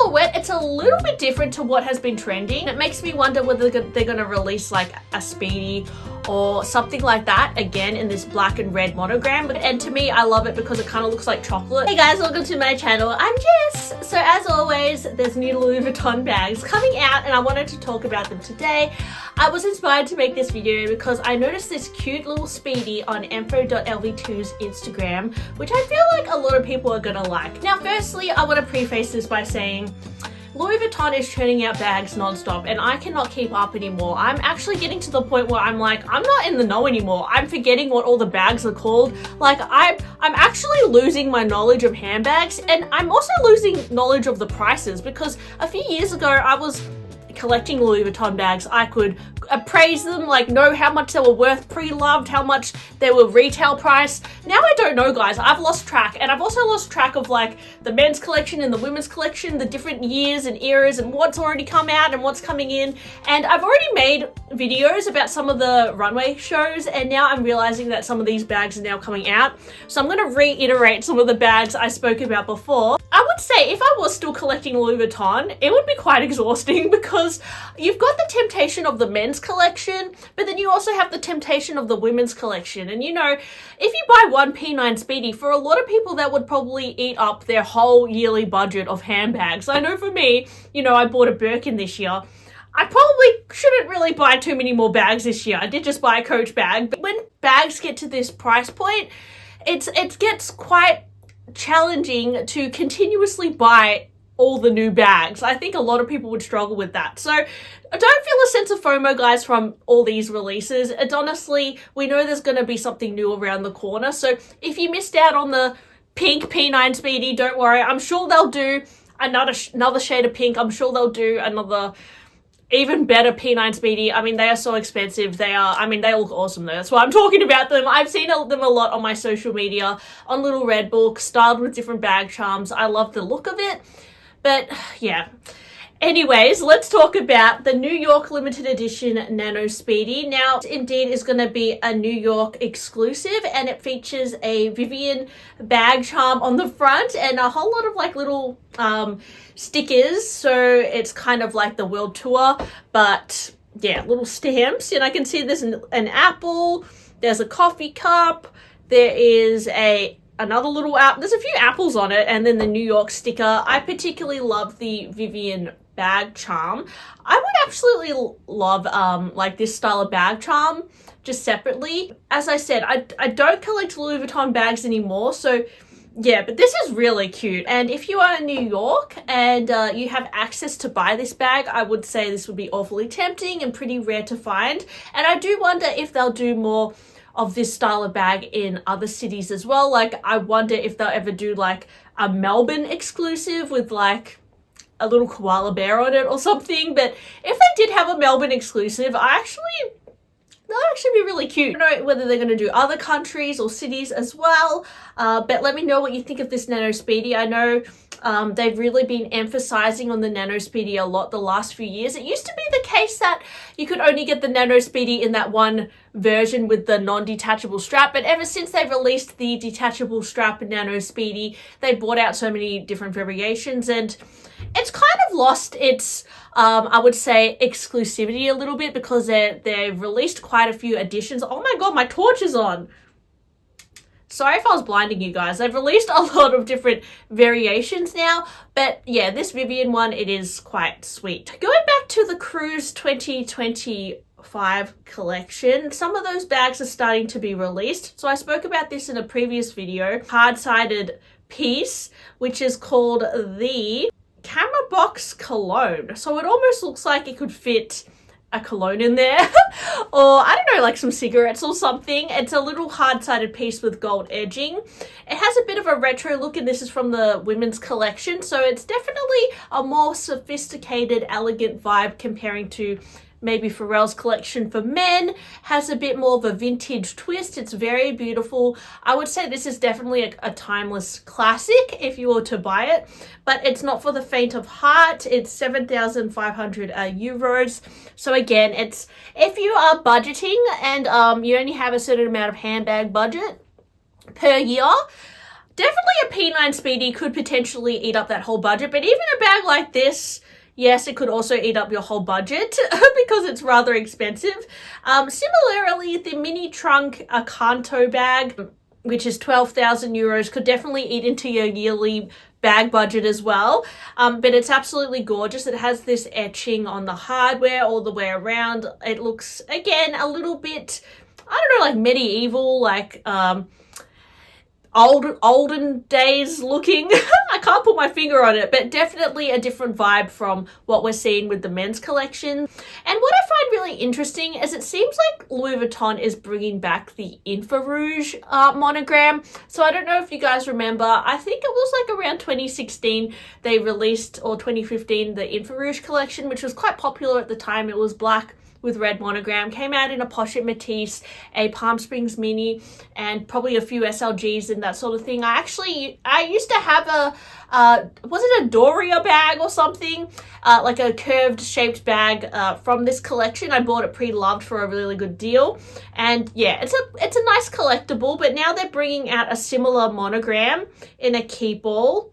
silhouette, it's a little bit different to what has been trending. It makes me wonder whether they're going to release like a Speedy or something like that again in this black and red monogram. And to me, I love it because it kind of looks like chocolate. Hey guys, welcome to my channel. I'm Jess. So as always, there's new Louis Vuitton bags coming out and I wanted to talk about them today. I was inspired to make this video because I noticed this cute little Speedy on info.lv2's Instagram, which I feel like a lot of people are gonna like. Now, firstly, I want to preface this by saying Louis Vuitton is churning out bags non-stop and I cannot keep up anymore. I'm actually getting to the point where I'm like, I'm not in the know anymore. I'm forgetting what all the bags are called. Like I'm actually losing my knowledge of handbags, and I'm also losing knowledge of the prices, because a few years ago I was collecting Louis Vuitton bags. I could appraise them, like know how much they were worth, pre-loved, how much they were retail price. Now I don't know, guys. I've lost track, and I've also lost track of like the men's collection and the women's collection, the different years and eras and what's already come out and what's coming in. And I've already made videos about some of the runway shows, and now I'm realizing that some of these bags are now coming out. So I'm going to reiterate some of the bags I spoke about before. I would say if I was still collecting Louis Vuitton, it would be quite exhausting, because you've got the temptation of the men's collection, but then you also have the temptation of the women's collection. And you know, if you buy one P9 Speedy, for a lot of people that would probably eat up their whole yearly budget of handbags. I know for me, you know, I bought a Birkin this year. I probably shouldn't really buy too many more bags this year. I did just buy a Coach bag, but when bags get to this price point, it gets quite challenging to continuously buy all the new bags. I think a lot of people would struggle with that. So don't feel a sense of FOMO, guys, from all these releases. It's honestly, we know there's going to be something new around the corner. So if you missed out on the pink P9 Speedy, don't worry. I'm sure they'll do another shade of pink. I'm sure they'll do another even better P9 Speedy. I mean, they are so expensive. They look awesome though. That's why I'm talking about them. I've seen them a lot on my social media, on little red books, styled with different bag charms. I love the look of it. But yeah. Anyways, let's talk about the New York limited edition Nano Speedy. Now, indeed is going to be a New York exclusive, and it features a Vivienne bag charm on the front and a whole lot of like little stickers. So it's kind of like the world tour, but yeah, little stamps. And I can see there's an apple, there's a coffee cup, there is another little apple. There's a few apples on it, and then the New York sticker. I particularly love the Vivienne bag charm. I would absolutely love like this style of bag charm just separately. As I said, I don't collect Louis Vuitton bags anymore, so yeah, but this is really cute. And if you are in New York and you have access to buy this bag, I would say this would be awfully tempting and pretty rare to find. And I do wonder if they'll do more of this style of bag in other cities as well. Like, I wonder if they'll ever do like a Melbourne exclusive with like a little koala bear on it or something. But if they did have a Melbourne exclusive, they'll actually be really cute. I don't know whether they're going to do other countries or cities as well, but let me know what you think of this Nano Speedy. I know they've really been emphasizing on the Nano Speedy a lot the last few years. It used to be the case that you could only get the Nano Speedy in that one version with the non-detachable strap, but ever since they've released the detachable strap Nano Speedy, they brought out so many different variations, and it's kind of lost its I would say exclusivity a little bit, because they've released quite a few editions. Oh my god, my torch is on. Sorry if I was blinding you guys. They've released a lot of different variations now, but yeah, this Vivienne one, it is quite sweet. Going back to the Cruise 2025 collection, some of those bags are starting to be released. So I spoke about this in a previous video, hard-sided piece, which is called the Camera Box Cologne. So it almost looks like it could fit a cologne in there or I don't know, like some cigarettes or something. It's a little hard-sided piece with gold edging. It has a bit of a retro look, and this is from the women's collection, so it's definitely a more sophisticated, elegant vibe comparing to maybe Pharrell's collection for men. Has a bit more of a vintage twist. It's very beautiful. I would say this is definitely a timeless classic if you were to buy it, but it's not for the faint of heart. It's 7,500 euros. So again, it's if you are budgeting and you only have a certain amount of handbag budget per year, Definitely a P9 Speedy could potentially eat up that whole budget, but even a bag like this, yes, it could also eat up your whole budget because it's rather expensive. Similarly, the mini trunk Akanto bag, which is 12,000 euros, could definitely eat into your yearly bag budget as well. But it's absolutely gorgeous. It has this etching on the hardware all the way around. It looks, again, a little bit, I don't know, like medieval, like olden days looking. I can't put my finger on it, but definitely a different vibe from what we're seeing with the men's collection. And what I find really interesting is it seems like Louis Vuitton is bringing back the Infar Rouge monogram. So I don't know if you guys remember, I think it was like around 2016 they released, or 2015, the Infar Rouge collection, which was quite popular at the time. It was black with red monogram, came out in a Pochette Matisse, a Palm Springs Mini, and probably a few SLGs and that sort of thing. I used to have was it a Doria bag or something? Like a curved shaped bag from this collection. I bought it pre-loved for a really good deal. And yeah, it's a nice collectible, but now they're bringing out a similar monogram in a key ball.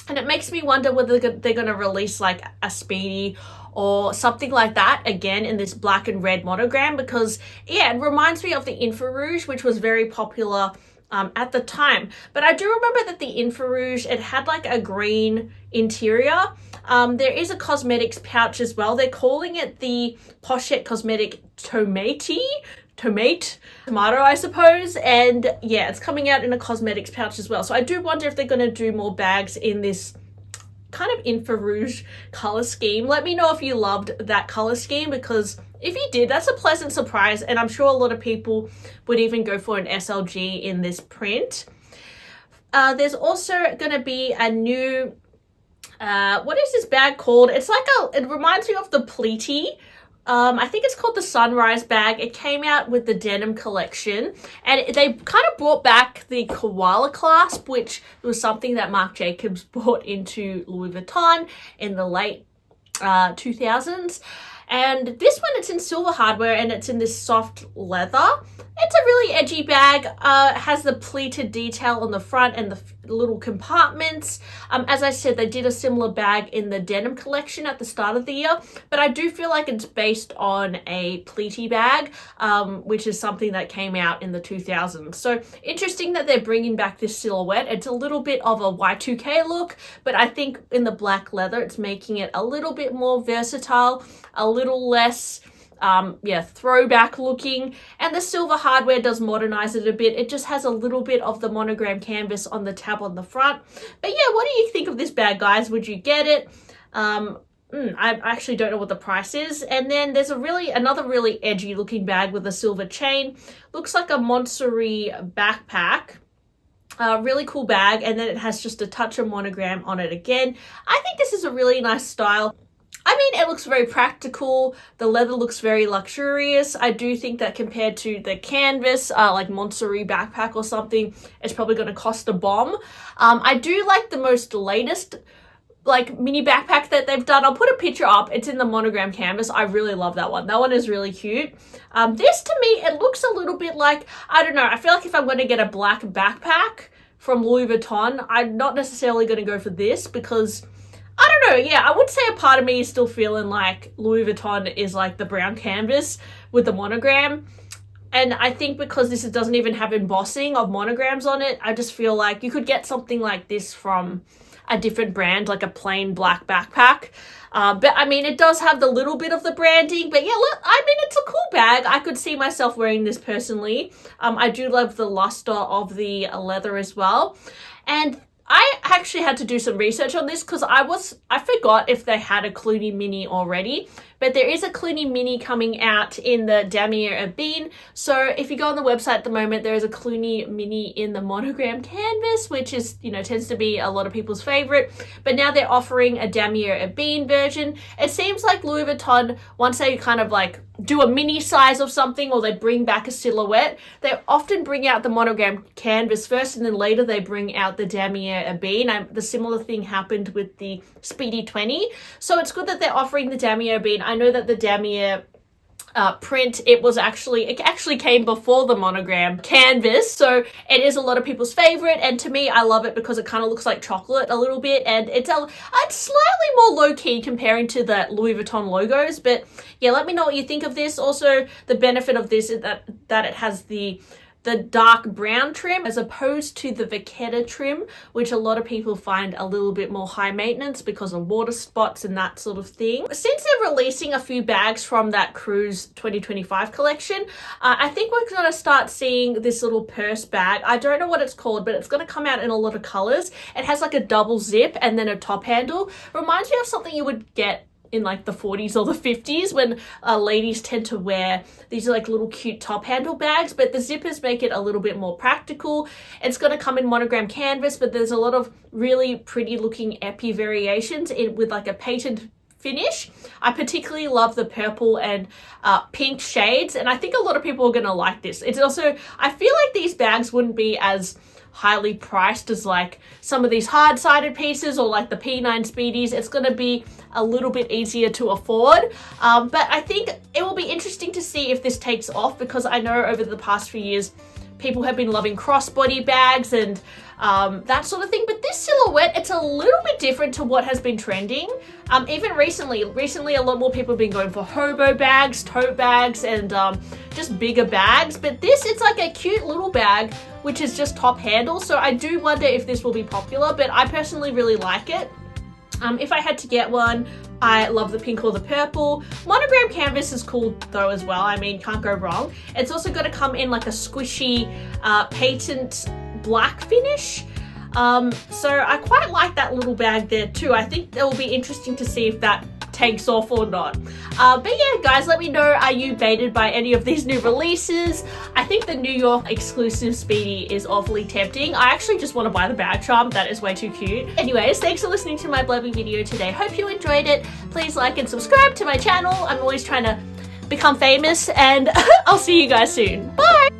And it makes me wonder whether they're going to release like a Speedy or something like that again in this black and red monogram, because yeah, it reminds me of the Infar Rouge, which was very popular at the time. But I do remember that the Infar Rouge, it had like a green interior. There is a cosmetics pouch as well. They're calling it the Pochette Cosmetic Tomato, I suppose. And yeah, it's coming out in a cosmetics pouch as well. So I do wonder if they're going to do more bags in this kind of Infar Rouge color scheme. Let me know if you loved that color scheme, because if you did, that's a pleasant surprise, and I'm sure a lot of people would even go for an SLG in this print. There's also going to be a new what is this bag called? It's like it reminds me of the Pleaty. I think it's called the Sunrise bag. It came out with the denim collection, and they kind of brought back the koala clasp, which was something that Marc Jacobs brought into Louis Vuitton in the late 2000s. And this one, it's in silver hardware and it's in this soft leather. It's a really edgy bag. It has the pleated detail on the front and the little compartments. As I said, they did a similar bag in the denim collection at the start of the year, but I do feel like it's based on a pleaty bag, which is something that came out in the 2000s. So interesting that they're bringing back this silhouette. It's a little bit of a Y2K look, but I think in the black leather, it's making it a little bit more versatile, a little less throwback looking, and the silver hardware does modernize it a bit. It just has a little bit of the monogram canvas on the tab on the front. But yeah, what do you think of this bag, guys? Would you get it? I actually don't know what the price is. And then there's another really edgy looking bag with a silver chain. Looks like a Monogram Backpack. Really cool bag, and then it has just a touch of monogram on it again. I think this is a really nice style. I mean, it looks very practical. The leather looks very luxurious. I do think that compared to the canvas, like Monogram Backpack or something, it's probably going to cost a bomb. I do like the most latest like mini backpack that they've done. I'll put a picture up. It's in the monogram canvas. I really love that one. That one is really cute. This to me, it looks a little bit like, I don't know, I feel like if I'm going to get a black backpack from Louis Vuitton, I'm not necessarily going to go for this because I don't know, yeah, I would say a part of me is still feeling like Louis Vuitton is like the brown canvas with the monogram. And I think because this doesn't even have embossing of monograms on it, I just feel like you could get something like this from a different brand, like a plain black backpack. But I mean, it does have the little bit of the branding, but yeah, look, I mean, it's a cool bag. I could see myself wearing this personally. I do love the luster of the leather as well. And I actually had to do some research on this because I forgot if they had a Clooney Mini already, but there is a Clooney Mini coming out in the Damier Ebene. So if you go on the website at the moment, there is a Clooney Mini in the monogram canvas, which is, you know, tends to be a lot of people's favorite, but now they're offering a Damier Ebene version. It seems like Louis Vuitton, once they kind of like do a mini size of something or they bring back a silhouette, they often bring out the monogram canvas first and then later they bring out the Damier Ebene. The similar thing happened with the Speedy 20. So it's good that they're offering the Damier Ebene. I know that the Damier print. It actually came before the Monogram canvas, so it is a lot of people's favorite, and to me I love it because it kind of looks like chocolate a little bit, and it's slightly more low-key comparing to the Louis Vuitton logos. But yeah, let me know what you think of this. Also, the benefit of this is that it has the dark brown trim as opposed to the Vachetta trim, which a lot of people find a little bit more high maintenance because of water spots and that sort of thing. Since they're releasing a few bags from that Cruise 2025 collection, I think we're going to start seeing this little purse bag. I don't know what it's called, but it's going to come out in a lot of colors. It has like a double zip and then a top handle. Reminds me of something you would get in like the 40s or the 50s when ladies tend to wear these like little cute top handle bags, but the zippers make it a little bit more practical. It's going to come in monogram canvas, but there's a lot of really pretty looking epi variations with like a patent finish. I particularly love the purple and pink shades, and I think a lot of people are going to like this. It's also, I feel like these bags wouldn't be as highly priced as like some of these hard-sided pieces or like the P9 Speedies. It's going to be a little bit easier to afford, but I think it will be interesting to see if this takes off, because I know over the past few years people have been loving crossbody bags and that sort of thing. But this silhouette, it's a little bit different to what has been trending. Even recently a lot more people have been going for hobo bags, tote bags, and just bigger bags. But this, it's like a cute little bag which is just top handle. So I do wonder if this will be popular, but I personally really like it. If I had to get one, I love the pink or the purple. Monogram canvas is cool though as well. I mean, can't go wrong. It's also going to come in like a squishy patent black finish. So I quite like that little bag there too. I think it will be interesting to see if that takes off or not. But yeah, guys, let me know, are you baited by any of these new releases? I think the New York exclusive Speedy is awfully tempting. I actually just want to buy the bag charm. That is way too cute. Anyways, thanks for listening to my blabbing video today. Hope you enjoyed it. Please like and subscribe to my channel. I'm always trying to become famous, and I'll see you guys soon. Bye!